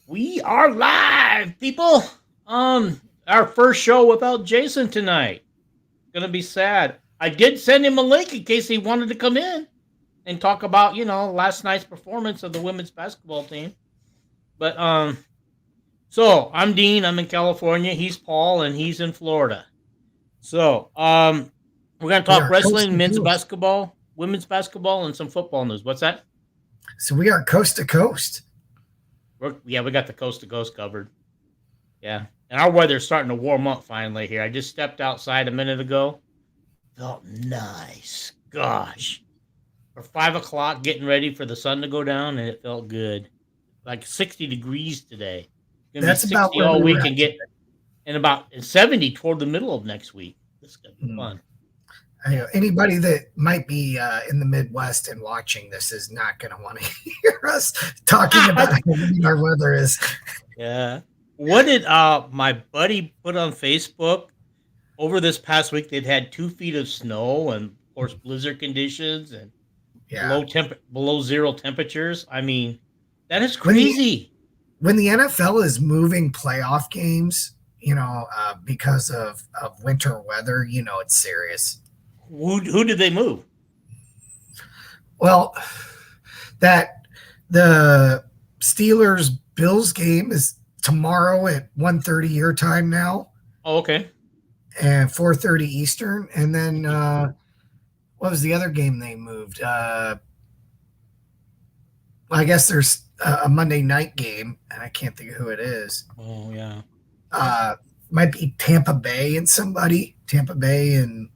We are live, people. Our first show without Jason tonight. Gonna be sad. I did send him a link in case he wanted to come in and talk about, last night's performance of the women's basketball team. But so I'm Dean. I'm in California. He's Paul, and he's in Florida. So we're gonna We talk are coast wrestling, to men's coast. basketball, women's basketball, and some football news. What's that? So we are coast to coast. Yeah, we got the coast to coast covered. Yeah. And our weather's starting to warm up finally here. I just stepped outside a minute ago. Felt nice. Gosh. For 5 o'clock, getting ready for the sun to go down, and it felt good. Like 60 degrees today. It's gonna be That's about 60 where all we were week at and today. get and about 70 toward the middle of next week. This is gonna be Mm. fun. Anybody that might be in the Midwest and watching this is not going to want to hear us talking about how mean our weather is. Yeah. What did my buddy put on Facebook over this past week? They'd had 2 feet of snow and of course blizzard conditions and Yeah. below zero temperatures. I mean, that is When the crazy. when the NFL is moving playoff games, because of winter weather, it's serious. Who did they move? Well, that the Steelers Bills game is tomorrow at 1:30 your time now Oh, okay. and 4:30 Eastern. And then what was the other game they moved? Well, I guess there's a Monday night game, and I can't think of who it is. Oh, yeah. Might be Tampa Bay and somebody. Tampa Bay and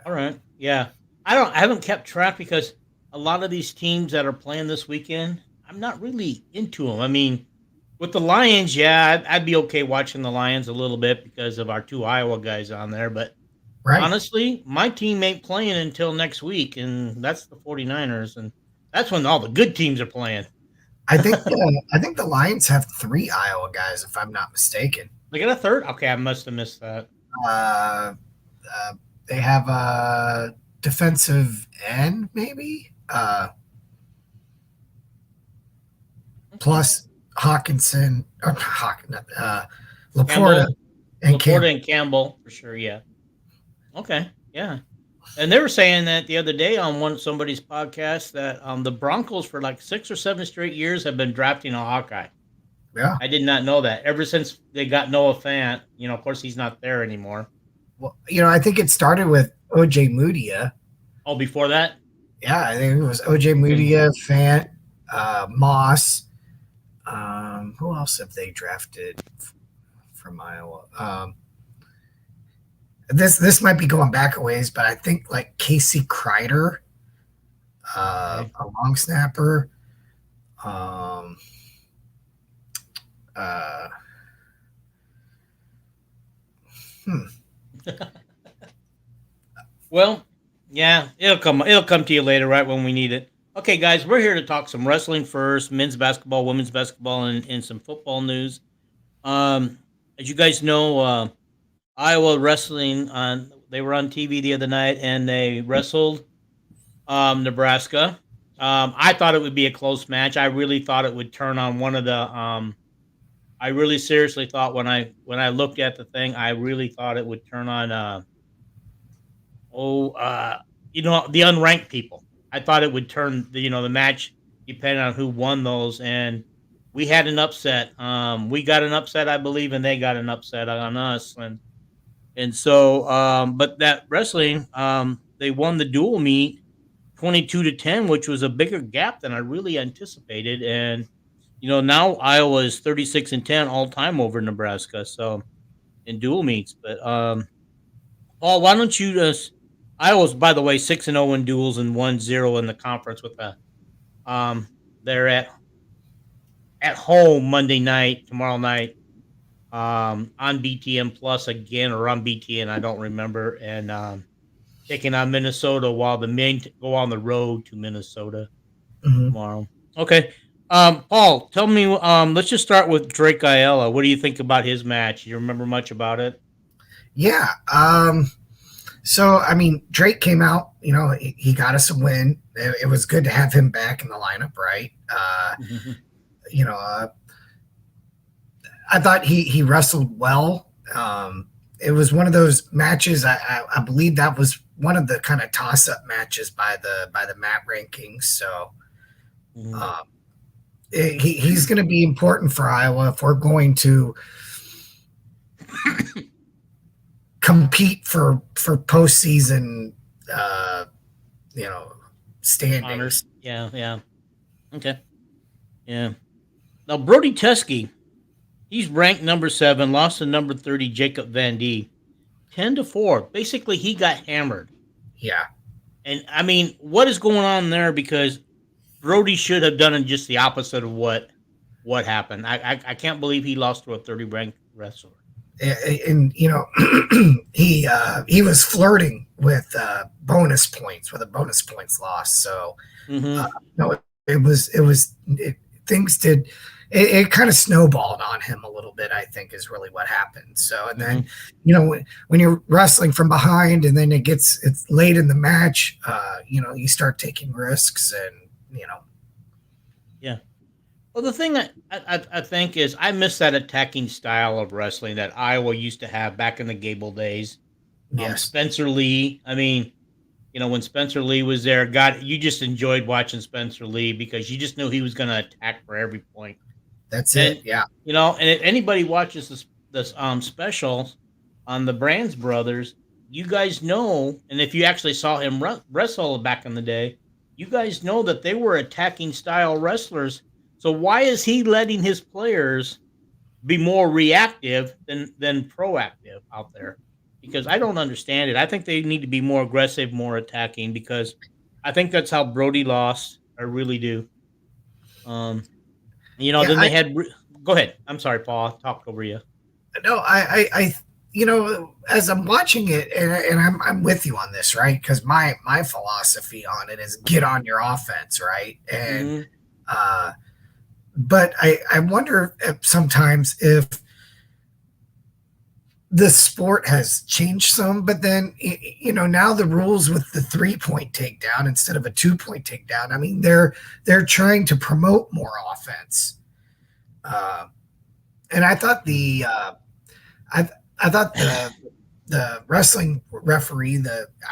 All right. Yeah. I haven't kept track because a lot of these teams that are playing this weekend, I'm not really into them. I mean, with the Lions, yeah, I'd be okay watching the Lions a little bit because of our two Iowa guys on there. But right. honestly, my team ain't playing until next week, and that's the 49ers. And that's when all the good teams are playing. I think the Lions have 3 Iowa guys, if I'm not mistaken. They got a third? Okay, I must have missed that. Uh, uh, they have a defensive end, maybe. Plus Hawkinson, or Laporta Campbell, and Laporta Campbell. and Campbell for sure. Yeah. Okay. Yeah. And they were saying that the other day on somebody's podcast that the Broncos for like 6 or 7 straight years have been drafting a Hawkeye. Yeah. I did not know that. Ever since they got Noah Fant, of course he's not there anymore. Well, I think it started with OJ Mudia. Oh, before that? Yeah, I think it was OJ Mudia, Fant, Moss. Who else have they drafted from Iowa? This might be going back a ways, but I think like Casey Kreider, a long snapper. Well, yeah, it'll come. It'll come to you later, right when we need it. Okay, guys, we're here to talk some wrestling first, men's basketball, women's basketball, and some football news. As you guys know, Iowa wrestling they were on TV the other night and they wrestled Nebraska. I thought it would be a close match. I really thought it would turn on one of the. I really seriously thought when I looked at the thing, I really thought it would turn on. The unranked people. I thought it would turn the match depending on who won those, and we had an upset. We got an upset, I believe, and they got an upset on us, and so, but that wrestling, they won the dual meet 22-10, which was a bigger gap than I really anticipated, and now Iowa is 36-10 all time over Nebraska, so in dual meets, but Paul, why don't you just Iowa's, by the way, 6-0 in duels and 1-0 in the conference with they're at home Monday night, tomorrow night, on BTN Plus again, or on BTN, I don't remember, and taking on Minnesota while the men go on the road to Minnesota tomorrow. Okay. Paul, tell me, let's just start with Drake Ayala. What do you think about his match? You remember much about it? Yeah. So, I mean, Drake came out, he got us a win. It was good to have him back in the lineup, right? I thought he wrestled well. It was one of those matches. I believe that was one of the kind of toss up matches by the mat rankings. So he's going to be important for Iowa if we're going to compete for postseason, standings. Honors. Yeah. Okay. Yeah. Now Brody Teskey, he's ranked number 7, lost to number 30 Jacob Van D, 10-4. Basically, he got hammered. Yeah. And I mean, what is going on there? Because Brody should have done just the opposite of what happened. I can't believe he lost to a 30 ranked wrestler. And he was flirting with bonus points with a bonus points loss. So things did. It kind of snowballed on him a little bit, I think, is really what happened. So, and then, when you're wrestling from behind and then it's late in the match, you start taking risks and, Yeah. Well, the thing I think is I miss that attacking style of wrestling that Iowa used to have back in the Gable days. Yes. Spencer Lee. I mean, when Spencer Lee was there, you just enjoyed watching Spencer Lee because you just knew he was going to attack for every point. That's it. Yeah. And if anybody watches this special on the Brands brothers, you guys know, and if you actually saw him wrestle back in the day, you guys know that they were attacking style wrestlers. So why is he letting his players be more reactive than proactive out there? Because I don't understand it. I think they need to be more aggressive, more attacking, because I think that's how Brody lost. I really do. Then they had. Go ahead. I'm sorry, Paul. I talked over you. No, I as I'm watching it, and I'm with you on this, right? Because my philosophy on it is get on your offense, right? And but I wonder sometimes if the sport has changed some, but then now the rules with the 3-point takedown instead of a 2-point takedown. I mean, they're trying to promote more offense, and I thought I thought the wrestling referee,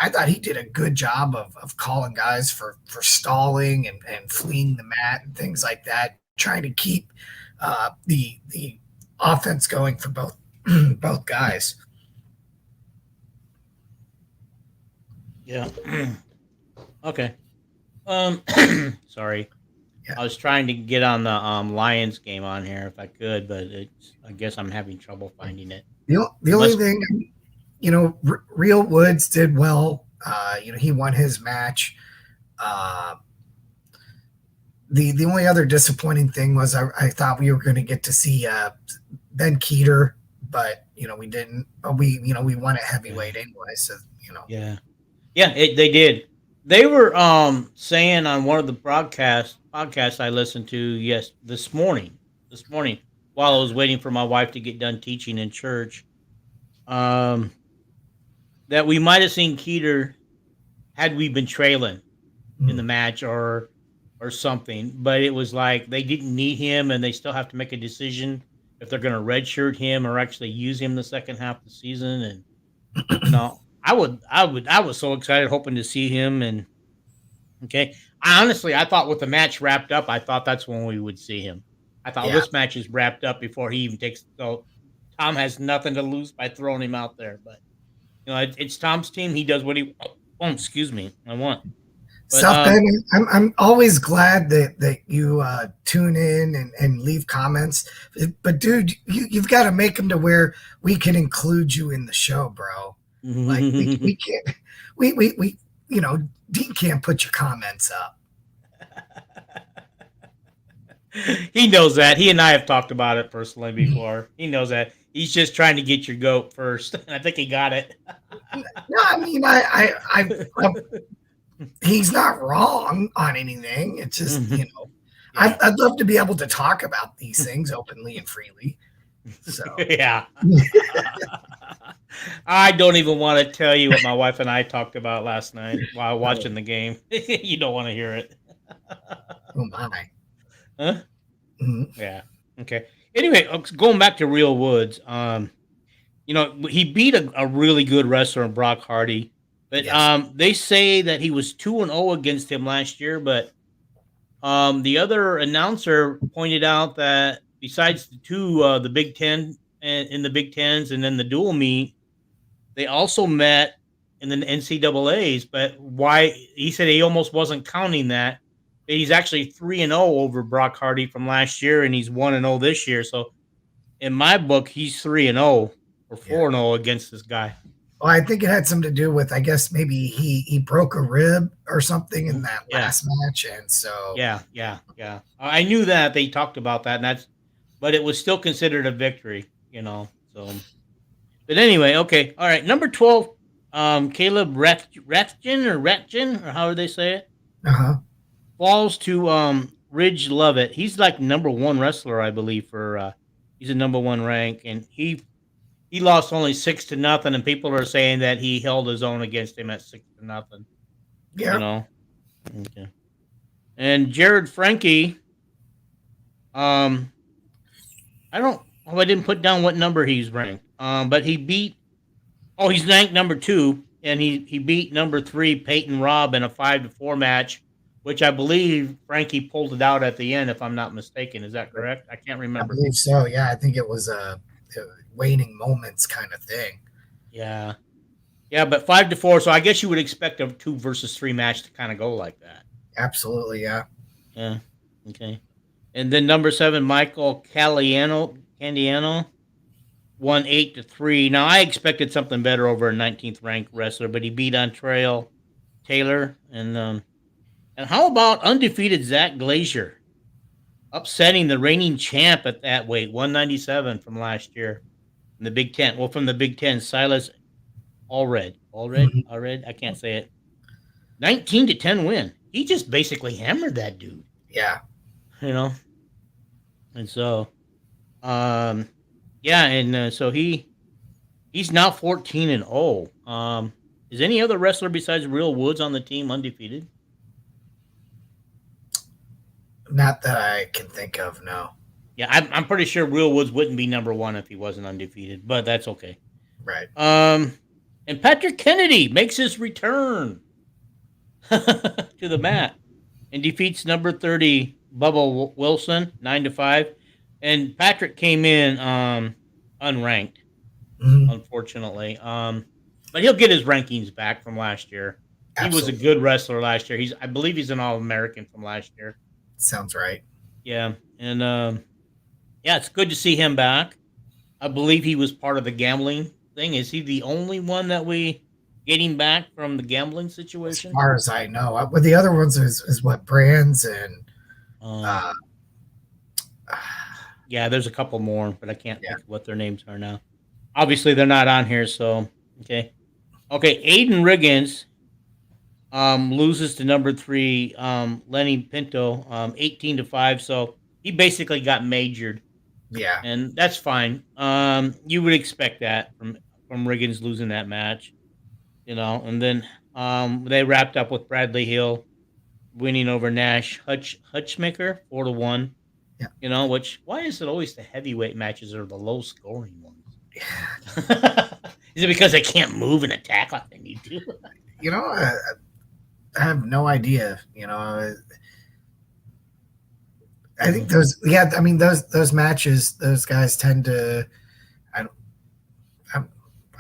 I thought he did a good job of calling guys for stalling and fleeing the mat and things like that, trying to keep the offense going for both guys. Yeah. Okay. Sorry. Yeah. I was trying to get on the Lions game on here if I could, but I guess I'm having trouble finding it. The only thing, Real Woods did well. He won his match. The only other disappointing thing was I thought we were going to get to see Ben Keeter, but we didn't. But we won at heavyweight anyway. So Yeah, they did. They were saying on one of the podcasts I listened to this morning while I was waiting for my wife to get done teaching in church, that we might have seen Keeter had we been trailing in the match or something, but it was like they didn't need him and they still have to make a decision if they're going to redshirt him or actually use him the second half of the season. And I was so excited hoping to see him. And I thought with the match wrapped up, I thought that's when we would see him. I thought this match is wrapped up before he even takes. So Tom has nothing to lose by throwing him out there. But it's Tom's team. He does what he. Oh, excuse me. I want. But, I'm always glad that you tune in and leave comments. But dude, you've got to make them to where we can include you in the show, bro. Like we can't. We Dean can't put your comments up. He knows that. He and I have talked about it personally before. He knows that. He's just trying to get your goat first. I think he got it. No, I mean, I he's not wrong on anything. It's just, I'd love to be able to talk about these things openly and freely. So yeah. I don't even want to tell you what my wife and I talked about last night while watching the game. You don't want to hear it. Oh my. Huh? Mm-hmm. Yeah. Okay. Anyway, going back to Real Woods, he beat a really good wrestler in Brock Hardy, but Yes. they say that he was 2-0 against him last year. But the other announcer pointed out that besides the two, the Big Ten and in the Big Tens, and then the dual meet, they also met in the NCAA's. But why? He said he almost wasn't counting that. But he's actually 3-0 over Brock Hardy from last year, and he's 1-0 this year. So in my book, he's 3-0 or 4-0 against this guy. Well, I think it had something to do with, I guess maybe he broke a rib or something in that last match, and so Yeah. I knew that they talked about that, but it was still considered a victory, So, but anyway, okay, all right. Number 12, Caleb Ratchin, or how do they say it? Falls to Ridge Lovett. He's like number one wrestler, I believe. He's a number one rank, and he lost only 6-0, and people are saying that he held his own against him at 6-0. Yeah. Okay. And Jared Frankie, I didn't put down what number he's ranked. But he's ranked number 2, and he beat number 3 Peyton Robb in a 5-4 match, which I believe Frankie pulled it out at the end, if I'm not mistaken. Is that correct? I can't remember. I believe so. Yeah, I think it was a waning moments kind of thing. Yeah, but 5-4. So I guess you would expect a 2 versus 3 match to kind of go like that. Absolutely, yeah. Yeah. Okay. And then number 7, Michael Candiano won 8-3. Now I expected something better over a 19th ranked wrestler, but he beat Ontrail Taylor. And how about undefeated Zach Glazier, upsetting the reigning champ at that weight, 197 from last year in the Big Ten. Well, from the Big Ten, Silas Allred. I can't say it. 19-10 win. He just basically hammered that dude. Yeah. And so, so he's now 14-0. Is any other wrestler besides Real Woods on the team undefeated? Not that I can think of, no. Yeah, I'm pretty sure Real Woods wouldn't be number 1 if he wasn't undefeated, but that's okay. Right. And Patrick Kennedy makes his return to the mat and defeats number 30 Bubba Wilson 9-5. And Patrick came in unranked, unfortunately. But he'll get his rankings back from last year. Absolutely. He was a good wrestler last year. I believe he's an All-American from last year. Sounds right. Yeah, and it's good to see him back. I believe he was part of the gambling thing. Is he the only one that we getting back from the gambling situation? As far as I know, with the other ones is what Brands and. Yeah, there's a couple more, but I can't think of what their names are now. Obviously, they're not on here, so okay. Aiden Riggins loses to number 3 Lenny Pinto 18-5. So he basically got majored. Yeah, and that's fine. You would expect that from Riggins losing that match, And then they wrapped up with Bradley Hill winning over Nash Hutchmaker 4-1. Yeah. Which, why is it always the heavyweight matches are the low scoring ones? Is it because they can't move and attack like they need to? I have no idea. I think those matches, those guys tend to. I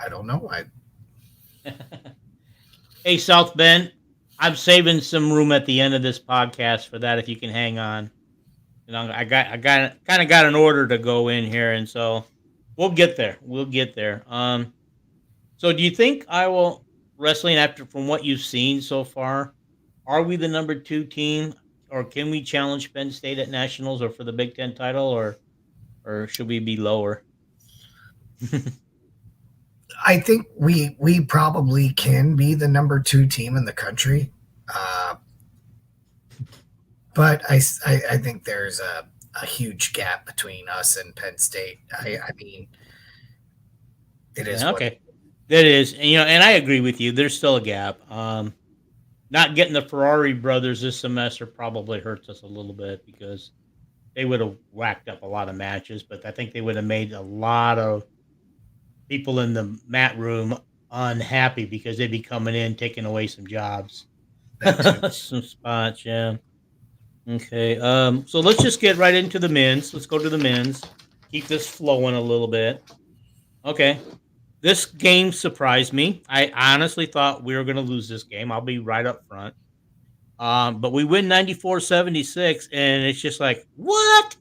don't know. Hey, South Bend, I'm saving some room at the end of this podcast for that. If you can hang on. I kind of got an order to go in here, and so we'll get there. So do you think Iowa wrestling, from what you've seen so far, are we the number 2 team, or can we challenge Penn State at nationals or for the Big Ten title, or should we be lower? I think we probably can be the number 2 team in the country. But I think there's a huge gap between us and Penn State. I mean, it is okay. That is, and I agree with you. There's still a gap. Not getting the Ferrari brothers this semester probably hurts us a little bit because they would have whacked up a lot of matches, but I think they would have made a lot of people in the mat room unhappy because they'd be coming in, taking away some jobs. That too. Some spots, yeah. Okay. So let's just get right into the men's. Let's go to the men's. Keep this flowing a little bit. Okay. This game surprised me. I honestly thought we were going to lose this game. I'll be right up front. But we win 94-76, and it's just like, what?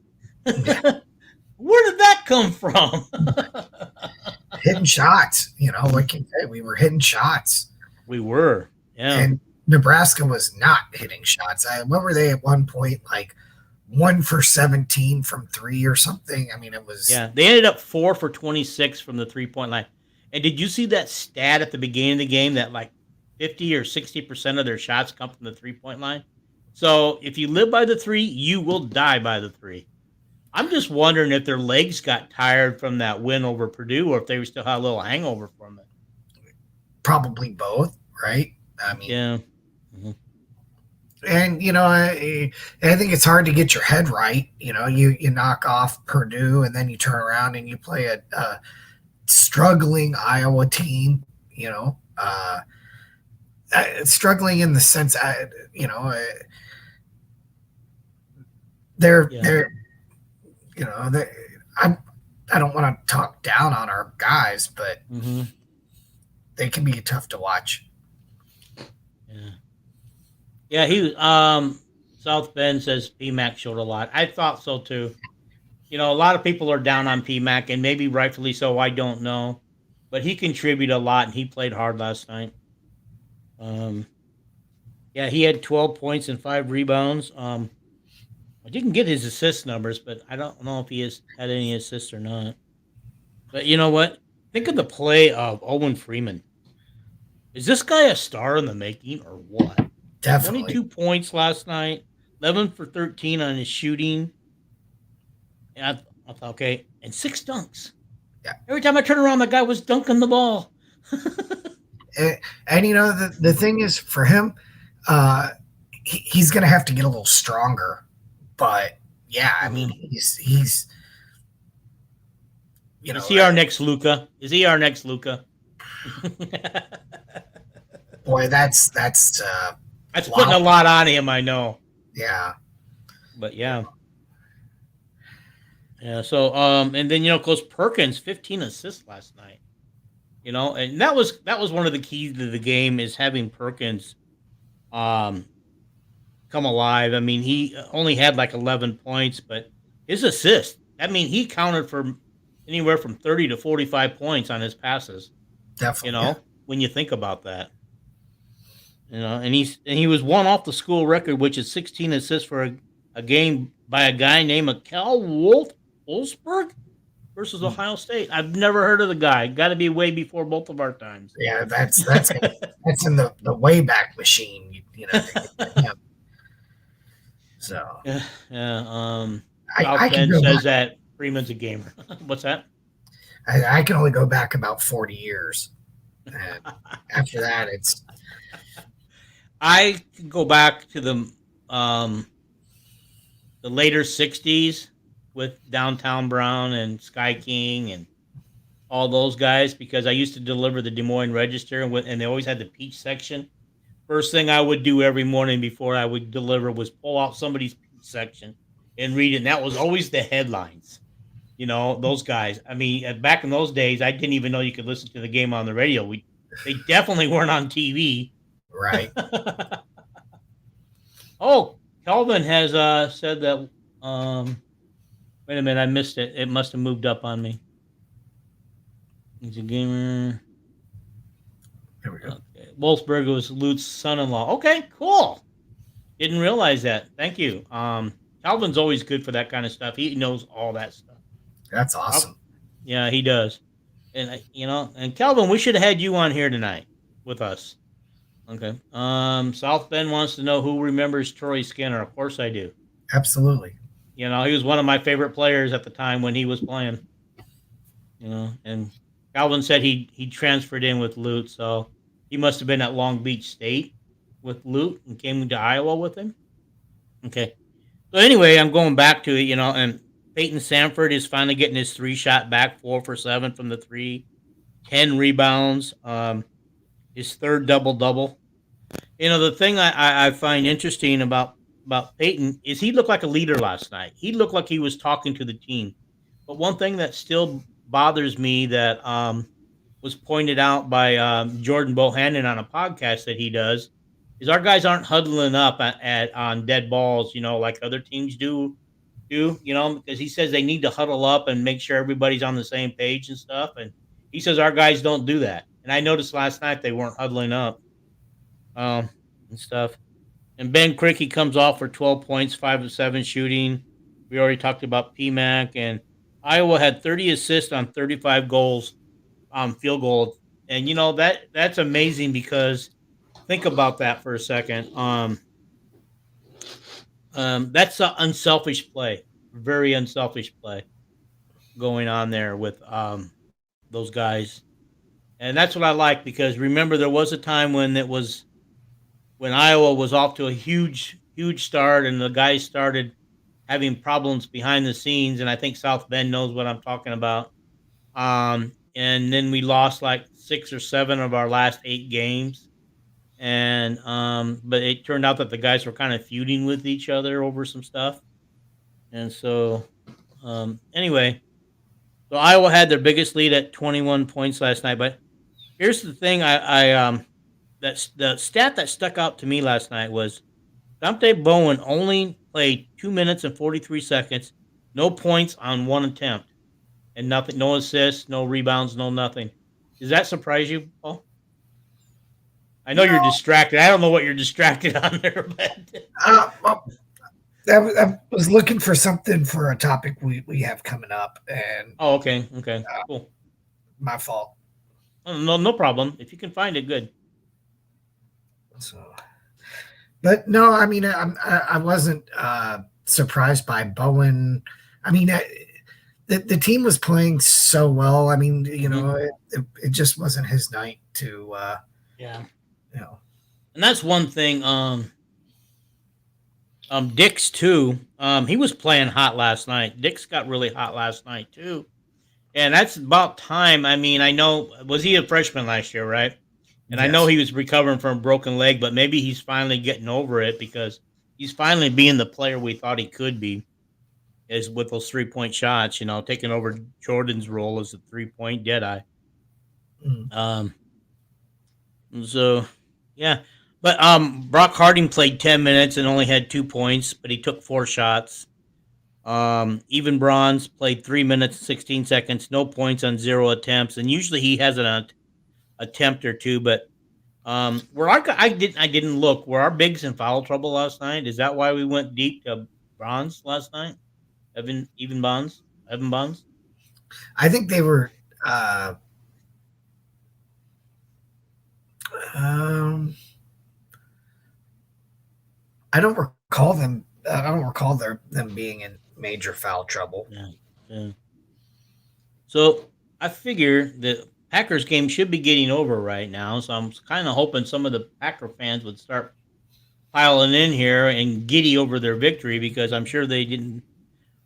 Yeah. Where did that come from? Hitting shots, like you said, we were hitting shots. We were, yeah. And Nebraska was not hitting shots. What were they at one point? Like 1 for 17 from 3 or something. I mean, it was. Yeah, they ended up 4 for 26 from the 3-point line. And did you see that stat at the beginning of the game that like 50 or 60% of their shots come from the 3-point line? So if you live by the 3, you will die by the 3. I'm just wondering if their legs got tired from that win over Purdue or if they still had a little hangover from it. Probably both, right? I mean, yeah. Mm-hmm. And, I think it's hard to get your head right. You knock off Purdue and then you turn around and you play a struggling Iowa team, struggling in the sense, they're I don't want to talk down on our guys, but they can be tough to watch. Yeah, he South Bend says PMAC showed a lot. I thought so too. A lot of people are down on PMAC, and maybe rightfully so. I don't know, but he contributed a lot, and he played hard last night. Yeah, he had 12 points and 5 rebounds. I didn't get his assist numbers, but I don't know if he has had any assists or not. But you know what? Think of the play of Owen Freeman. Is this guy a star in the making or what? Definitely. 22 points last night, 11 for 13 on his shooting. And I thought, okay, and 6 dunks. Yeah. Every time I turn around, that guy was dunking the ball. and the thing is, for him, he's going to have to get a little stronger. But yeah, I mean, he's Is he our next Luka? Is he our next Luka? Boy, that's putting a lot on him, I know. Yeah. But yeah. Yeah, so and then of course Perkins 15 assists last night. And that was one of the keys to the game is having Perkins come alive. I mean, he only had like 11 points, but his assist, he counted for anywhere from 30 to 45 points on his passes. Definitely. When you think about that. And he was one off the school record, which is 16 assists for a game by a guy named Cal Wolfsburg versus Ohio State. I've never heard of the guy. Got to be way before both of our times. Yeah, that's in the Wayback Machine. So yeah. I can says that Freeman's a gamer. What's that? I can only go back about 40 years. And after that, it's. I can go back to the later 60s with Downtown Brown and Sky King and all those guys because I used to deliver the Des Moines Register and they always had the peach section. First thing I would do every morning before I would deliver was pull out somebody's peach section and read it. And that was always the headlines. Those guys. I mean, back in those days, I didn't even know you could listen to the game on the radio. They definitely weren't on TV. Right. Oh, Kelvin has said that. Wait a minute, I missed it. It must have moved up on me. He's a gamer. There we go. Okay. Wolfsburg was Lute's son-in-law. Okay, cool. Didn't realize that. Thank you. Calvin's always good for that kind of stuff. He knows all that stuff. That's awesome. Yeah, he does. And and Calvin, we should have had you on here tonight with us. Okay. South Bend wants to know who remembers Troy Skinner. Of course I do. Absolutely. He was one of my favorite players at the time when he was playing. And Calvin said he transferred in with Lute, so he must have been at Long Beach State with Lute and came to Iowa with him. Okay. So anyway, I'm going back to it, and Peyton Sanford is finally getting his 3-shot back, 4 for 7 from the three, 10 rebounds, his third double double. The thing I find interesting about Peyton is he looked like a leader last night. He looked like he was talking to the team. But one thing that still bothers me that was pointed out by Jordan Bohannon on a podcast that he does is our guys aren't huddling up on dead balls, like other teams do, because he says they need to huddle up and make sure everybody's on the same page and stuff. And he says our guys don't do that. And I noticed last night they weren't huddling up um, and stuff. And Ben Cricky comes off for 12 points, 5 of 7 shooting. We already talked about PMAC, and Iowa had 30 assists on 35 goals on field goal. And that's amazing because think about that for a second. That's an unselfish play, very unselfish play going on there with those guys. And that's what I like because remember there was a time when Iowa was off to a huge start and the guys started having problems behind the scenes, and I think South Bend knows what I'm talking about. And then we lost like 6 or 7 of our last 8 games, and but it turned out that the guys were kind of feuding with each other over some stuff, and so anyway, so Iowa had their biggest lead at 21 points last night. But here's the thing: that's the stat that stuck out to me last night was Dante Bowen only played 2 minutes and 43 seconds, no points on one attempt, and nothing, no assists, no rebounds, no nothing. Does that surprise you, Paul? I know you're No, distracted. I don't know what you're distracted on there, but well, I was looking for something for a topic we have coming up, and oh, okay, cool. my fault. Oh, no problem. If you can find it, good. So, but no, I mean, I wasn't surprised by Bowen. I mean, the team was playing so well. I mean, it just wasn't his night to, Yeah, you know. and that's one thing. Dix too. He was playing hot last night. Dix got really hot last night too, and that's about time. I mean, I know was he a freshman last year, right? And I know Yes. he was recovering from a broken leg, but maybe he's finally getting over it because he's finally being the player we thought he could be. Is with those 3-point shots, taking over Jordan's role as a 3-point deadeye. Mm. Um, so yeah, but Brock Harding played 10 minutes and only had 2 points, but he took 4 shots. Even Bronze played 3 minutes 16 seconds, no points on 0 attempts, and usually he has an attempt or two. But I didn't look. Were our bigs in foul trouble last night? Is that why we went deep to Bronze last night? Evan Bonds. I think they were. Um, I don't recall them. I don't recall them being in major foul trouble. Yeah. So I figure the Packers game should be getting over right now. So I'm kind of hoping some of the Packer fans would start piling in here and giddy over their victory because I'm sure they didn't.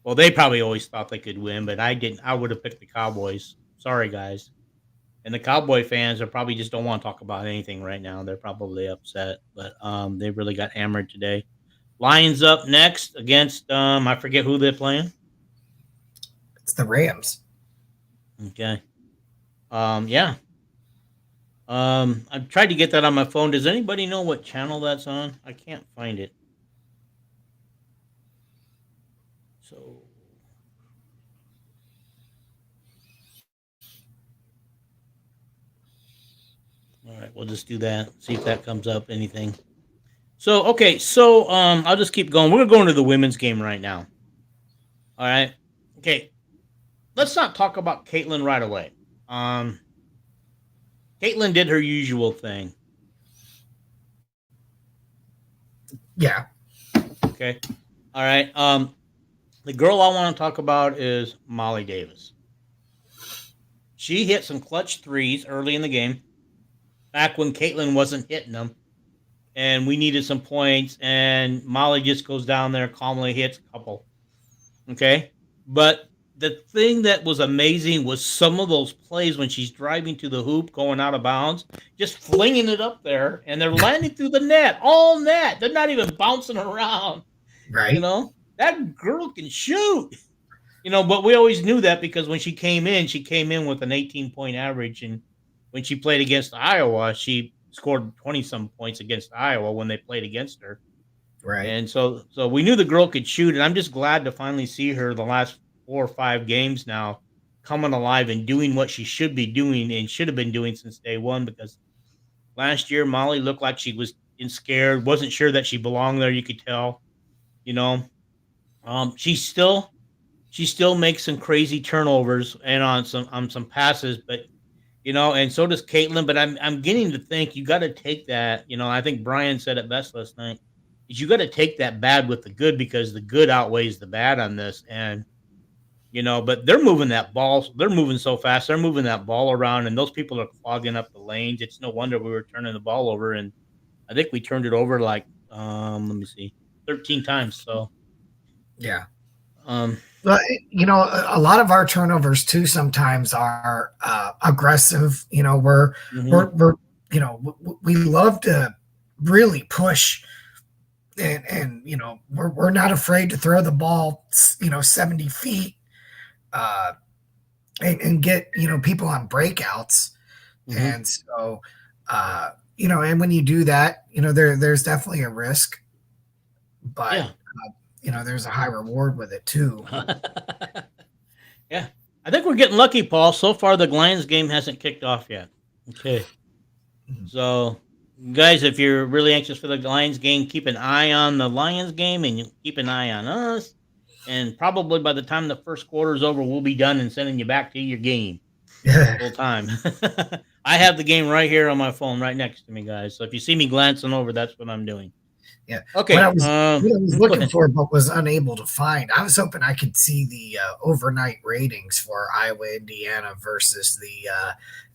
Well, they probably always thought they could win, but I didn't. I would have picked the Cowboys. Sorry, guys. And the Cowboy fans are probably just don't want to talk about anything right now. They're probably upset, but they really got hammered today. Lions up next against I forget who they're playing. It's the Rams. Okay. Yeah. I've tried to get that on my phone. Does anybody know what channel that's on? I can't find it. So all right, we'll just do that. See if that comes up anything. So okay, so I'll just keep going. We're going to the women's game right now. All right. Okay. Let's not talk about Caitlin right away. Caitlin did her usual thing. Yeah. Okay. All right. The girl I want to talk about is Molly Davis. She hit some clutch threes early in the game, back when Caitlin wasn't hitting them. and we needed some points, and Molly just goes down there, calmly hits a couple. Okay. But the thing that was amazing was some of those plays when she's driving to the hoop, going out of bounds, just flinging it up there, and they're landing through the net, all net. They're not even bouncing around. Right. That girl can shoot. But we always knew that because when she came in with an 18-point average, and when she played against Iowa, she scored 20 some points against Iowa when they played against her. Right. And so we knew the girl could shoot, and I'm just glad to finally see her the last 4 or 5 games now coming alive and doing what she should be doing and should have been doing since day one, because last year Molly looked like she was scared, wasn't sure that she belonged there, you could tell, you know. She still makes some crazy turnovers and on some passes, but and so does Caitlin. But I'm getting to think you got to take that. I think Brian said it best last night. Is you got to take that bad with the good, because the good outweighs the bad on this. And but they're moving that ball. They're moving so fast. They're moving that ball around, and those people are clogging up the lanes. It's no wonder we were turning the ball over, and I think we turned it over like let me see, 13 times. So Yeah. um, But a lot of our turnovers too sometimes are aggressive. mhm. We love to really push, and we're not afraid to throw the ball 70 feet, uh, and get people on breakouts. Mhm. And so and when you do that, there's definitely a risk, but Yeah. there's a high reward with it too. Yeah. I think we're getting lucky, Paul. So far, the Lions game hasn't kicked off yet. Okay. So, guys, if you're really anxious for the Lions game, keep an eye on the Lions game, and you keep an eye on us. And probably by the time the first quarter is over, we'll be done and sending you back to your game Yeah. full time. I have the game right here on my phone, right next to me, guys. So if you see me glancing over, that's what I'm doing. Yeah. What I Okay. was Go looking ahead. for but was unable to find, I was hoping I could see the overnight ratings for Iowa, Indiana versus the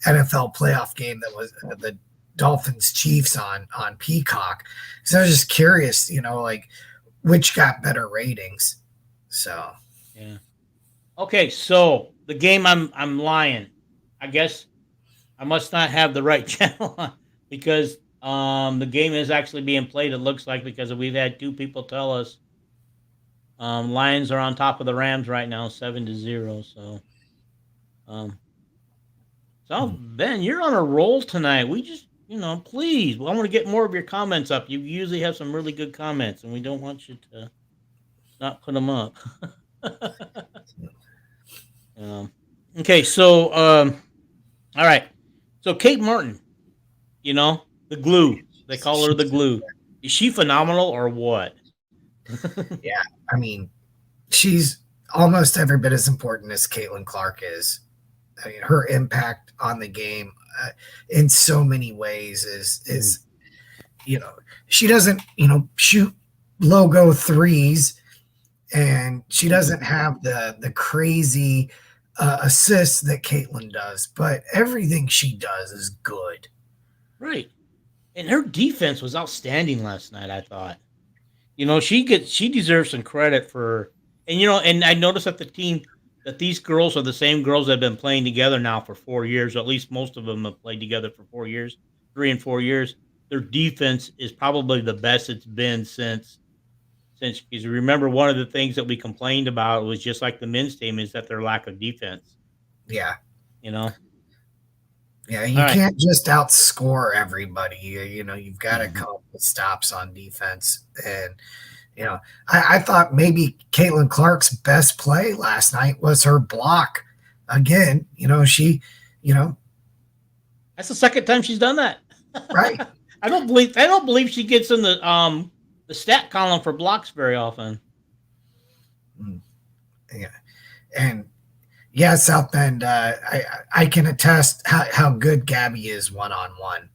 NFL playoff game that was the Dolphins Chiefs on Peacock. So I was just curious, like which got better ratings. So Yeah. Okay, so the game I'm lying. I guess I must not have the right channel on, because the game is actually being played, it looks like, because we've had 2 people tell us Lions are on top of the Rams right now, 7-0. Um so Ben, you're on a roll tonight. We just please, I want to get more of your comments up. You usually have some really good comments, and we don't want you to not put them up. um, okay, so all right. So Kate Martin, the glue. They call her the glue. Is she phenomenal or what? yeah, I mean, she's almost every bit as important as Caitlin Clark is. I mean, her impact on the game in so many ways is she doesn't shoot logo threes, and she doesn't have the crazy assists that Caitlin does, but everything she does is good. Right. And her defense was outstanding last night, I thought. She deserves some credit for, and I noticed that these girls are the same girls that have been playing together now for 4 years, or at least most of them have played together for 4 years, 3 and 4 years. Their defense is probably the best it's been since, because remember, one of the things that we complained about was just like the men's team, is that their lack of defense. Yeah. You know. Yeah, All you right. can't just outscore everybody. You've got to come up with stops on defense. And, I thought maybe Caitlin Clark's best play last night was her block. Again, That's the second time she's done that. right. I don't believe she gets in the stat column for blocks very often. Yeah. And yeah, South Bend, I can attest how good Gabby is one-on-one.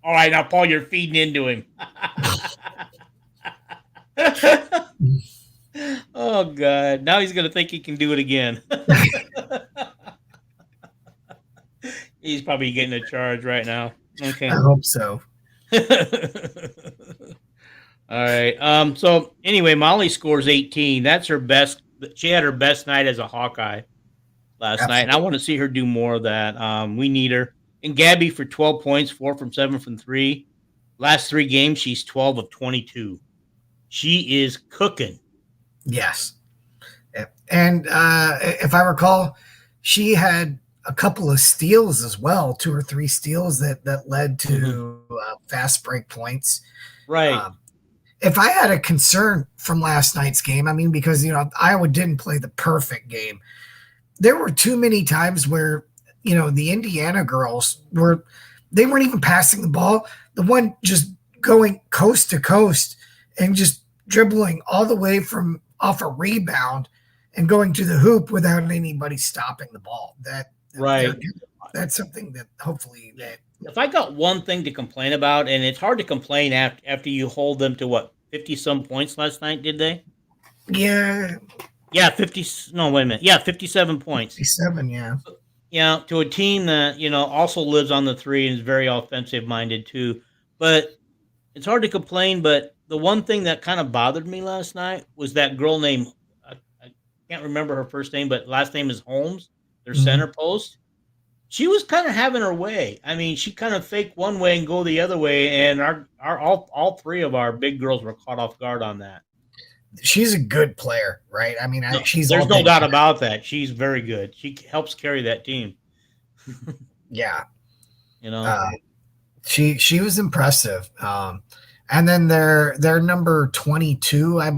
All right, now Paul, you're feeding into him. Oh God! Now he's gonna think he can do it again. He's probably getting a charge right now. I Okay. hope so. All right. So anyway, Molly scores 18. That's her best. She had her best night as a Hawkeye last night, and I Absolutely. want to see her do more of that. We need her. And Gabby for 12 points, 4 from 7 from three. Last 3 games, she's 12 of 22. She is cooking. Yes. And if I recall, she had a couple of steals as well, 2 or 3 steals that led to fast break points. Right. If I had a concern from last night's game, I mean, because Iowa didn't play the perfect game, there were too many times where the Indiana girls they weren't even passing the ball. The one just going coast to coast and just dribbling all the way from off a rebound and going to the hoop without anybody stopping the ball. Right. That's something that hopefully that. If I got one thing to complain about, and it's hard to complain after you hold them to what 50 some points last night, did they? Yeah. Yeah, 50. No, wait a minute. Yeah, 57 points. 57. Yeah. Yeah, to a team that also lives on the three and is very offensive minded too. But it's hard to complain. But the one thing that kind of bothered me last night was that girl named I can't remember her first name, but last name is Holmes. Their center post. She was kind of having her way. I mean, she kind of fake one way and go the other way, and our all 3 of our big girls were caught off guard on that. She's a good player, right? I mean, there's no doubt about that. She's very good. She helps carry that team. Yeah. She she was impressive. And then their number 22, I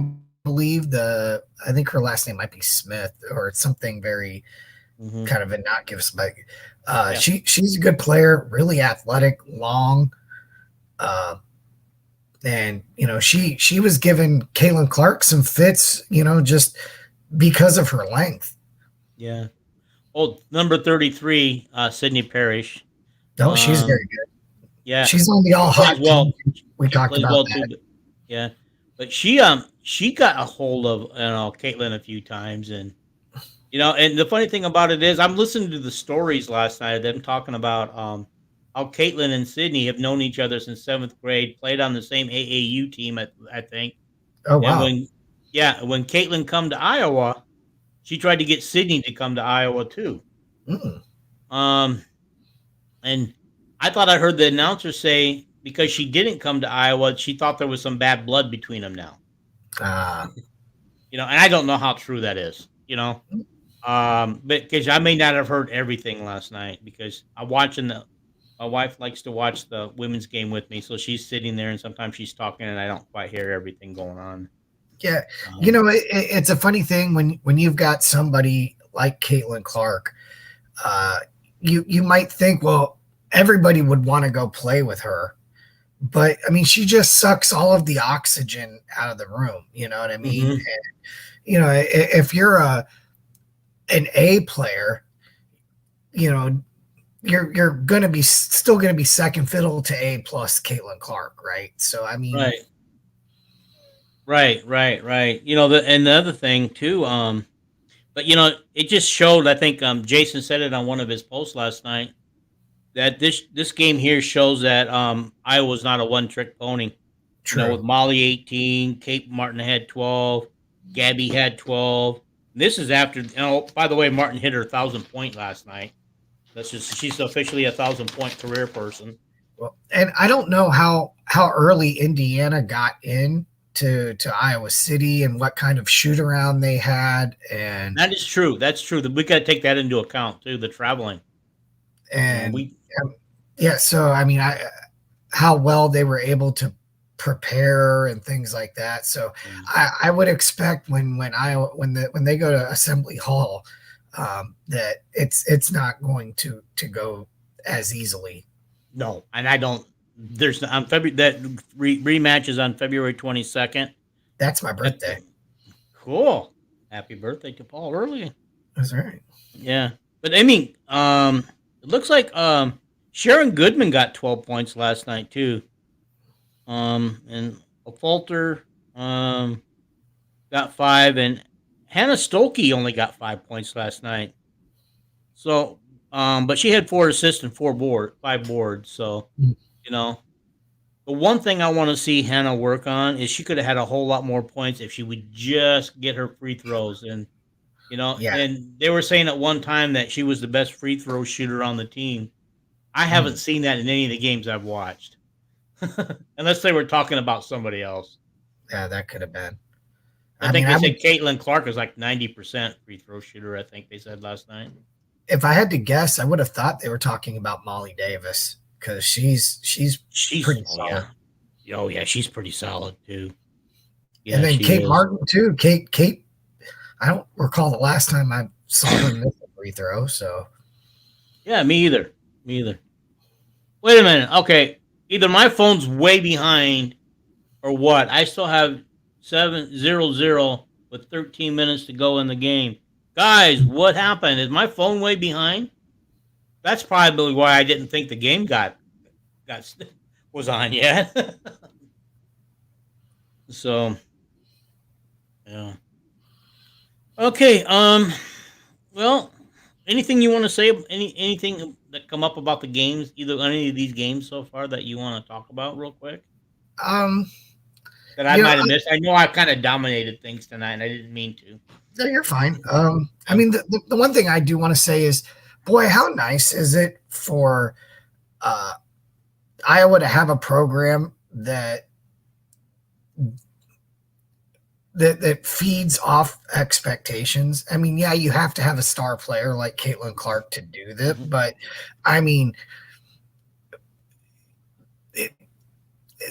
believe I think her last name might be Smith or something very kind of innocuous, but she's a good player, really athletic, long. And she was giving Caitlin Clark some fits, just because of her length. Yeah. Oh, number 33, Sydney Parrish. Oh, she's very good. Yeah, she's on the all hot well. We talked about that. Too, yeah, but she got a hold of Caitlin a few times, and and the funny thing about it is I'm listening to the stories last night of them talking about how Caitlin and Sydney have known each other since 7th grade, played on the same AAU team, I think. Oh, wow. And when Caitlin come to Iowa, she tried to get Sydney to come to Iowa too. And I thought I heard the announcer say because she didn't come to Iowa, she thought there was some bad blood between them now. And I don't know how true that is, but because I may not have heard everything last night because my wife likes to watch the women's game with me, so she's sitting there and sometimes she's talking and I don't quite hear everything going on. Yeah, it's a funny thing when you've got somebody like Caitlin Clark, you might think, well, everybody would want to go play with her, but I mean, she just sucks all of the oxygen out of the room. You know what I mean? And, if you're an A player, you're going to be still going to be second fiddle to A plus Caitlin Clark, right? So I mean, right. And the other thing too, but it just showed. I think Jason said it on one of his posts last night that this game here shows that Iowa's not a one-trick pony. True. With Molly 18, Kate Martin had 12, Gabby had 12. This is after. By the way, Martin hit her 1,000-point last night. She's officially a 1,000-point career person. Well, and I don't know how early Indiana got in to Iowa City and what kind of shoot around they had, and that is true. That's true. We got to take that into account too. The traveling, and so I mean, how well they were able to prepare and things like that. So I would expect when they go to Assembly Hall, that it's not going to go as easily. No, and I don't. There's on February that rematch is on February 22nd. That's my birthday. Cool. Happy birthday to Paul early. That's right. Yeah, but I mean, it looks like Sharon Goodman got 12 points last night too. And Falter got 5, and Hannah Stolke only got 5 points last night. So, but she had 4 assists and 5 boards. So, The one thing I want to see Hannah work on is she could have had a whole lot more points if she would just get her free throws. And, Yeah. and they were saying at one time that she was the best free throw shooter on the team. I haven't Mm. seen that in any of the games I've watched, unless they were talking about somebody else. Yeah, that could have been. I I think mean, they I would said Caitlin Clark is like 90% free throw shooter. I think they said last night. if I had to guess, I would have thought they were talking about Molly Davis because she's She's pretty solid. oh yeah, she's pretty solid too. And Yeah, then she Kate is. Martin too. Kate, I don't recall the last time I saw her miss a free throw. So Yeah, me either. Me either. Wait a minute. Okay, either my phone's way behind or what. I still have 7-0 with 13 minutes to go in the game. Guys, what happened? Is my phone way behind? That's probably why I didn't think the game got was on yet. So yeah. Okay. Well, anything you want to say? Anything that come up about the games? Either any of these games so far that you want to talk about real quick um, that I you know, might have missed? I know I kind of dominated things tonight, and I didn't mean to. you're fine. I mean, the one thing I do want to say is, boy, how nice is it for uh, Iowa to have a program that feeds off expectations. I mean, yeah, you have to have a star player like Caitlin Clark to do that, Mm-hmm. but I mean,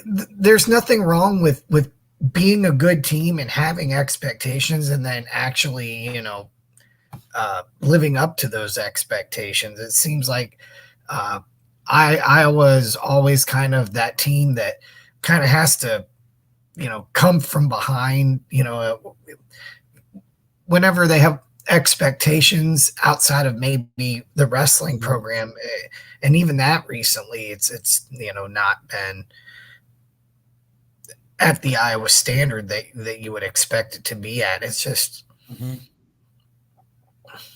there's nothing wrong with being a good team and having expectations, and then actually, living up to those expectations. It seems like Iowa is always kind of that team that kind of has to come from behind, whenever they have expectations outside of maybe the wrestling Mm-hmm. program. And even that recently, it's not been at the Iowa standard that you would expect it to be at. It's just Mm-hmm.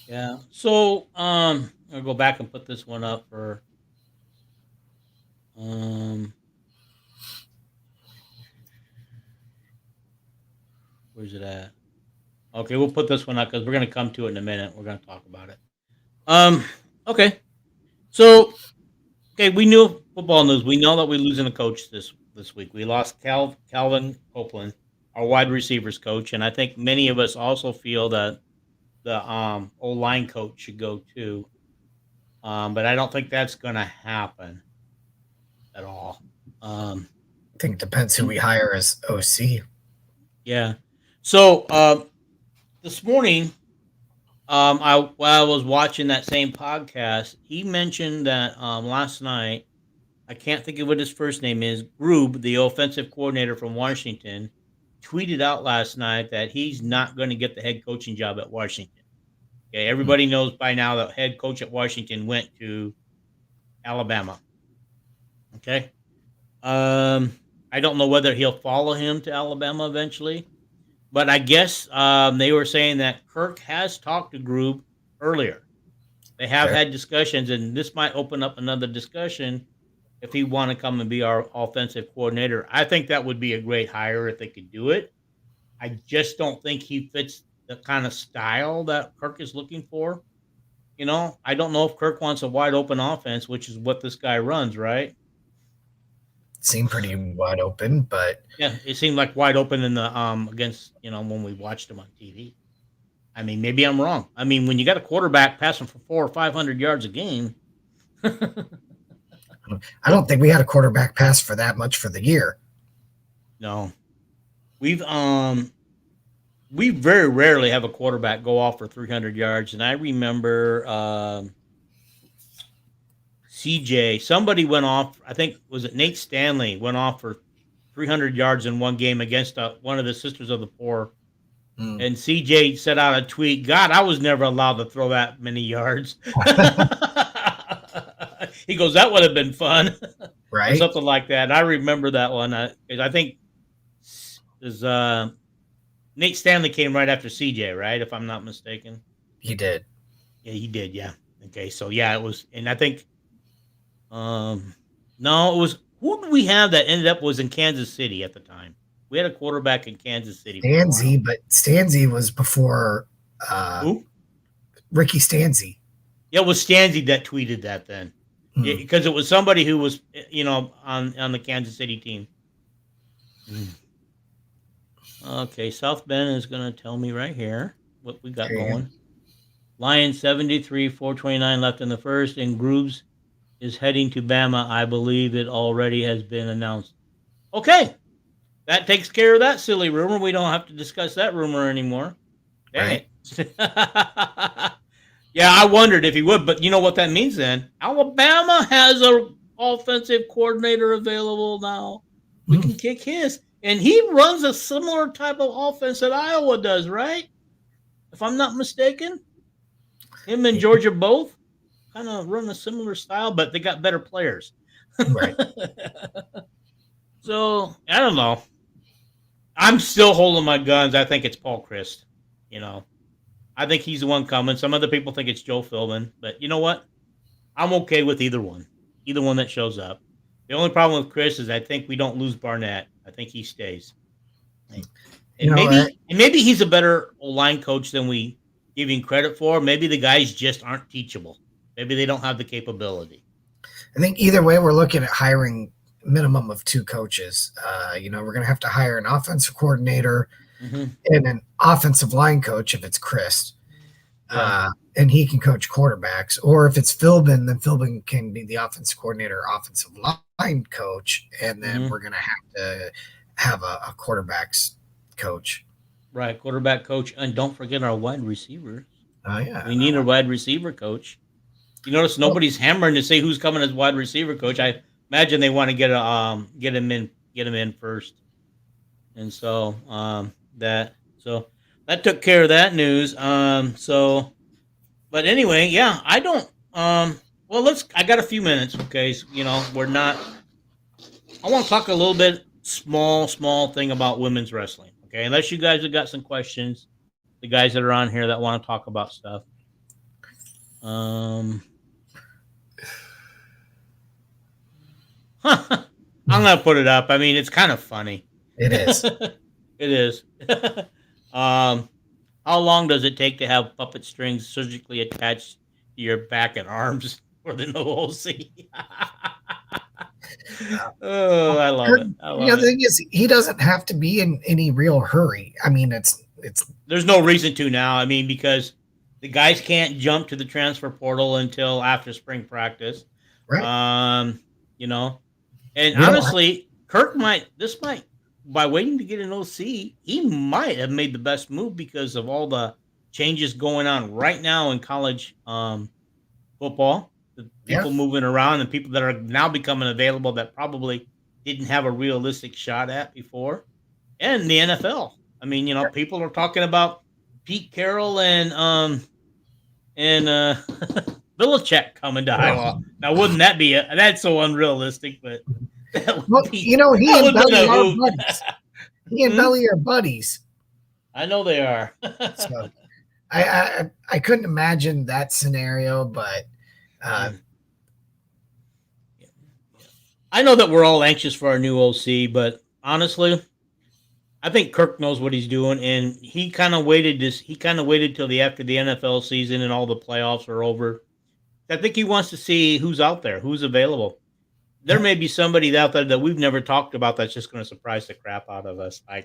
Yeah. So I'll go back and put this one up for um where's it at? Okay, we'll put this one up because we're gonna come to it in a minute. We're gonna talk about it. Um okay. So okay, we knew football news. We know that we're losing a coach this week. We lost Calvin Copeland, our wide receivers coach, and I think many of us also feel that the O line coach should go too. But I don't think that's gonna happen at all. Um, I think it depends who we hire as OC. yeah. So this morning, while I was watching that same podcast, he mentioned that last night. I can't think of what his first name is. Grube, the offensive coordinator from Washington, tweeted out last night that he's not going to get the head coaching job at Washington. Okay, everybody knows by now that head coach at Washington went to Alabama. Okay. Um, I don't know whether he'll follow him to Alabama eventually, but I guess they were saying that Kirk has talked to Grube earlier. They have Okay. had discussions, and this might open up another discussion if he want to come and be our offensive coordinator. I think that would be a great hire if they could do it. I just don't think he fits the kind of style that Kirk is looking for. I don't know if Kirk wants a wide open offense, which is what this guy runs, right? Seemed pretty wide open, but Yeah, it seemed like wide open in the against when we watched him on TV. I mean, maybe I'm wrong. I mean, when you got a quarterback passing for 400 or 500 yards a game, I don't think we had a quarterback pass for that much for the year. no, we've we very rarely have a quarterback go off for 300 yards. And I remember CJ, somebody went off, I think, was it Nate Stanley, went off for 300 yards in one game against one of the Sisters of the Poor. Mm. And CJ sent out a tweet, God, I was never allowed to throw that many yards. He goes, that would have been fun. Or Right? something like that. I remember that one. I think is Nate Stanley came right after CJ, right? If I'm not mistaken. He did. Yeah, he did. Yeah. Okay. So yeah, it was, and I think, no, Who did we have that ended up was in Kansas City at the time? We had a quarterback in Kansas City for a while. Stanzi, but Stanzi was before Who? Ricky Stanzi. Yeah, it was Stanzi that tweeted that then. Because it was somebody who was, on the Kansas City team. Okay, South Bend is going to tell me right here what we got going. Lions 73, 429 left in the first, and Grooves is heading to Bama. I believe it already has been announced. Okay, that takes care of that silly rumor. We don't have to discuss that rumor anymore. Dang it. Yeah, I wondered if he would, but you know what that means then? Alabama has an offensive coordinator available now. We can kick his. And he runs a similar type of offense that Iowa does, right? If I'm not mistaken. Him and Georgia both kind of run a similar style, but they got better players. Right. So, I don't know. I'm still holding my guns. I think it's Paul Chryst. I think he's the one coming. Some other people think it's Joe Philbin. But you know what? I'm okay with either one that shows up. The only problem with Chris is I think we don't lose Barnett. I think he stays. And maybe he's a better line coach than we give him credit for. Maybe the guys just aren't teachable. Maybe they don't have the capability. I think either way, we're looking at hiring minimum of 2 coaches. We're going to have to hire an offensive coordinator and an offensive line coach if it's Chryst. And he can coach quarterbacks. Or if it's Philbin, then Philbin can be the offensive coordinator, offensive line coach, and then we're going to have a quarterbacks coach. Right, quarterback coach. And don't forget our wide receivers. Oh, yeah. We need a wide receiver coach. You notice nobody's hammering to say who's coming as wide receiver coach. I imagine they want to get him in first. And so that took care of that news. But anyway, yeah, I don't. I got a few minutes. Okay, so, we're not. I want to talk a little bit small thing about women's wrestling. Okay, unless you guys have got some questions, the guys that are on here that want to talk about stuff. I'm gonna put it up. I mean, it's kind of funny. It is. It is. How long does it take to have puppet strings surgically attached to your back and arms for the no OC? Oh, I love it. The thing is, he doesn't have to be in any real hurry. I mean, it's. There's no reason to now. I mean, because the guys can't jump to the transfer portal until after spring practice. Right. And honestly, Kirk might, by waiting to get an OC, he might have made the best move because of all the changes going on right now in college football. The people moving around and people that are now becoming available that probably didn't have a realistic shot at before. And the NFL. I mean, people are talking about Pete Carroll and Belichick coming to Iowa. Now, wouldn't that be that's so unrealistic, but he and Belly are buddies. He and Belly are buddies. I know they are. So I couldn't imagine that scenario, but I know that we're all anxious for our new OC, but honestly, I think Kirk knows what he's doing, and he kind of waited till after the NFL season and all the playoffs are over. I think he wants to see who's out there, who's available. There may be somebody out there that we've never talked about that's just going to surprise the crap out of us. I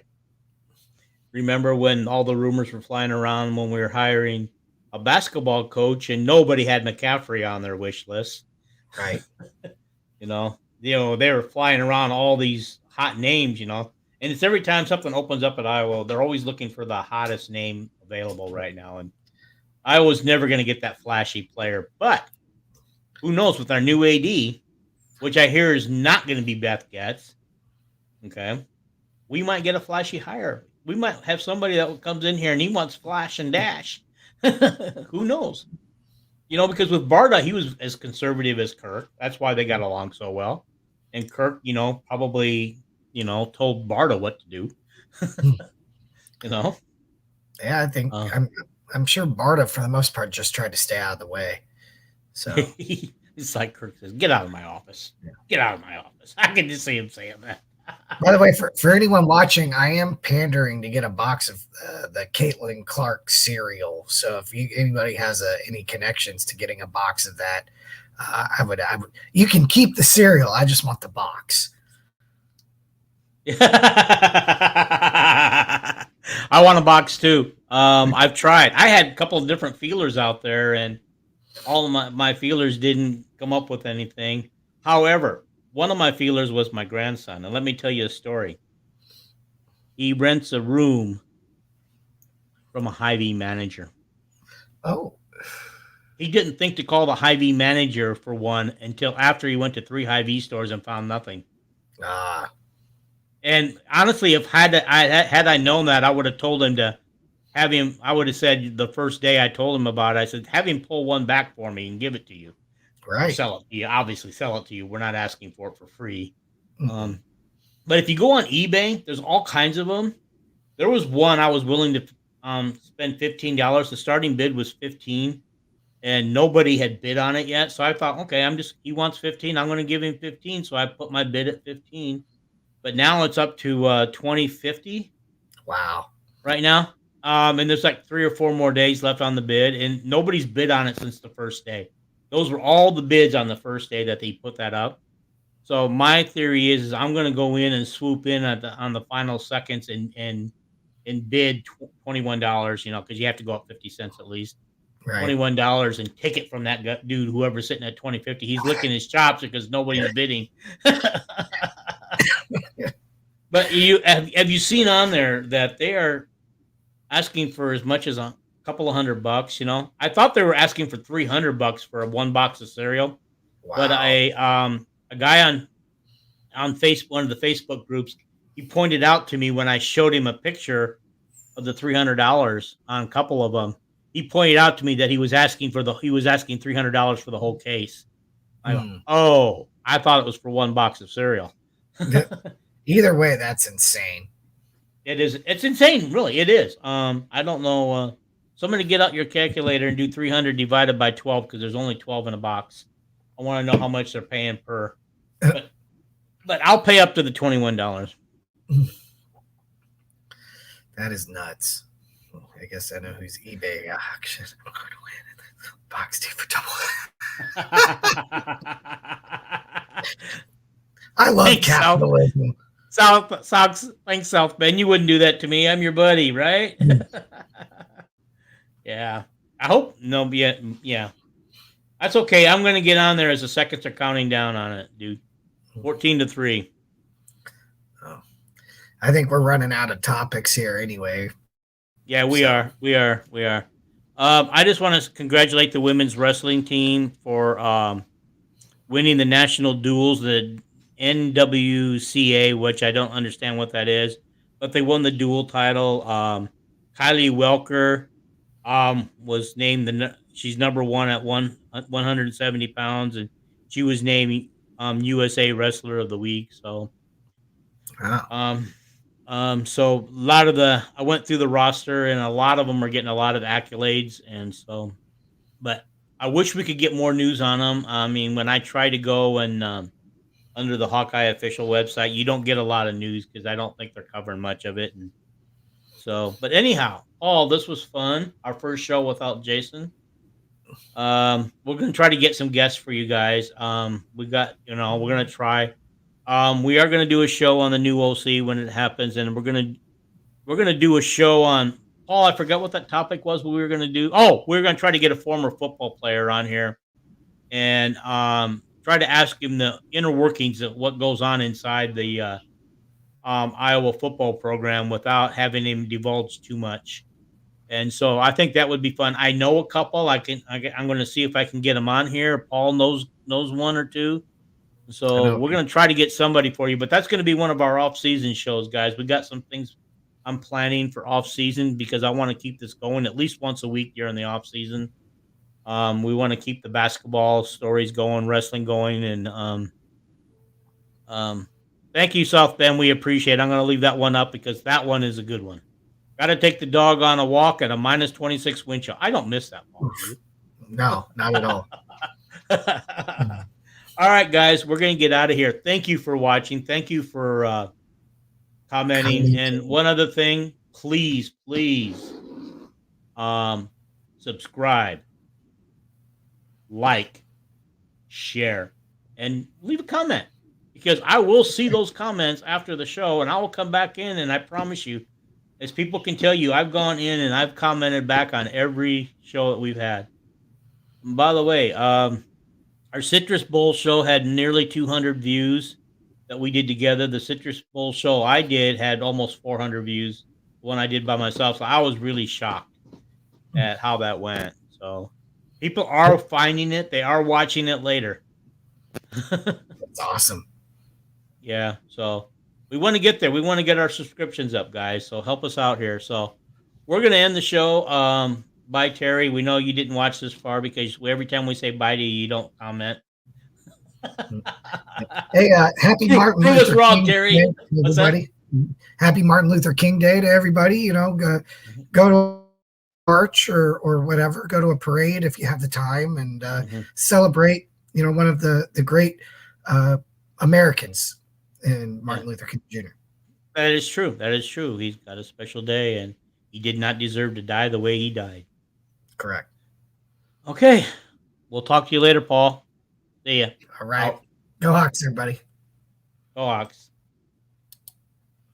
remember when all the rumors were flying around when we were hiring a basketball coach and nobody had McCaffrey on their wish list. Right. They were flying around all these hot names, and it's every time something opens up at Iowa, they're always looking for the hottest name available right now. And Iowa's never going to get that flashy player, but who knows with our new AD, which I hear is not going to be Beth Getz. Okay. We might get a flashy hire. We might have somebody that comes in here and he wants flash and dash. Who knows? Because with Barta, he was as conservative as Kirk. That's why they got along so well. And Kirk, probably, told Barta what to do. Yeah, I think I'm sure Barta, for the most part, just tried to stay out of the way. So It's like Kirk says, "Get out of my office. Get out of my office." I can just see him saying that. By the way, for anyone watching, I am pandering to get a box of the Caitlin Clark cereal. So if anybody has any connections to getting a box of that, I would. You can keep the cereal. I just want the box. I want a box too. I've tried. I had a couple of different feelers out there, and all of my feelers didn't come up with anything. However, one of my feelers was my grandson, and let me tell you a story. He rents a room from a Hy-Vee manager. Oh. He didn't think to call the Hy-Vee manager for one until after he went to 3 Hy-Vee stores and found nothing. And honestly, if had I known that, I would have told him to have him. I would have said the first day I told him about it, I said, have him pull one back for me and give it to you. Right. Sell it. You obviously sell it to you. We're not asking for it for free. Mm-hmm. But if you go on eBay, there's all kinds of them. There was one I was willing to spend $15. The starting bid was $15, and nobody had bid on it yet. So I thought, okay, he wants $15. I'm going to give him $15. So I put my bid at $15. But now it's up to $20.50. Wow. Right now. And there's like 3 or 4 more days left on the bid, and nobody's bid on it since the first day. Those were all the bids on the first day that they put that up. So my theory is I'm going to go in and swoop in on the final seconds and bid $21, because you have to go up 50 cents at least. Right. $21 and take it from that dude, whoever's sitting at $20.50. He's licking his chops because nobody's bidding. But have you seen on there that they are asking for as much as a couple of $100? I thought they were asking for $300 for one box of cereal. Wow. But a guy on Facebook, one of the Facebook groups, he pointed out to me when I showed him a picture of the $300 on a couple of them. He pointed out to me that he was asking $300 for the whole case. I thought it was for one box of cereal. Either way, that's insane. It is. It's insane, really. It is. I don't know. Somebody get out your calculator and do 300 divided by 12 because there's only 12 in a box. I want to know how much they're paying per. But I'll pay up to the $21. That is nuts. I guess I know who's eBay auction. I'm going to win box 2 for double. I love capitalism. Thanks, South Bend. You wouldn't do that to me. I'm your buddy, right? Yeah. I hope no. Yeah. That's okay. I'm going to get on there as the seconds are counting down on it, dude. 14-3. Oh, I think we're running out of topics here anyway. Yeah, we are. I just want to congratulate the women's wrestling team for winning the national duels, the NWCA, which I don't understand what that is, but they won the dual title. Kylie Welker was named she's number 1 at 170 pounds, and she was named USA Wrestler of the Week. So, so a lot of I went through the roster, and a lot of them are getting a lot of accolades, and so, but I wish we could get more news on them. I mean, when I try to go and under the Hawkeye official website, you don't get a lot of news because I don't think they're covering much of it. And so, but anyhow, this was fun. Our first show without Jason. We're going to try to get some guests for you guys. We're going to try. We are going to do a show on the new OC when it happens, and we're going to do a show on Paul. I forgot what that topic was. What we were going to do. We're going to try to get a former football player on here, and try to ask him the inner workings of what goes on inside the Iowa football program without having him divulge too much. And so I think that would be fun. I know a couple. I'm going to see if I can get them on here. Paul knows one or two. So we're going to try to get somebody for you, but that's going to be one of our off-season shows, guys. We got some things I'm planning for off-season because I want to keep this going at least once a week during the off-season. We want to keep the basketball stories going, wrestling going, and thank you, South Bend. We appreciate it. I'm going to leave that one up because that one is a good one. Got to take the dog on a walk at a -26 wind chill. I don't miss that one. No, not at all. All right, guys, we're going to get out of here. Thank you for watching. Thank you for commenting. And one other thing, please, subscribe, like, share, and leave a comment, because I will see those comments after the show, and I will come back in, and I promise you, as people can tell you, I've gone in and I've commented back on every show that we've had. And by the way, our Citrus Bowl show had nearly 200 views that we did together. The Citrus Bowl show I did had almost 400 views. The one I did by myself. So I was really shocked at how that went. So people are finding it. They are watching it later. That's awesome. Yeah. So we want to get there. We want to get our subscriptions up, guys. So help us out here. So we're going to end the show. Bye, Terry. We know you didn't watch this far because every time we say bye to you, you don't comment. Hey, happy Martin Prove Luther us wrong, King Terry. Day, everybody. Happy Martin Luther King Day to everybody. You know, go to a march or whatever. Go to a parade if you have the time, and celebrate. You know, one of the great Americans in Martin Luther King Jr. That is true. That is true. He's got a special day, and he did not deserve to die the way he died. Correct. Okay. We'll talk to you later, Paul. See ya. All right. Go Hawks, everybody. Go Hawks.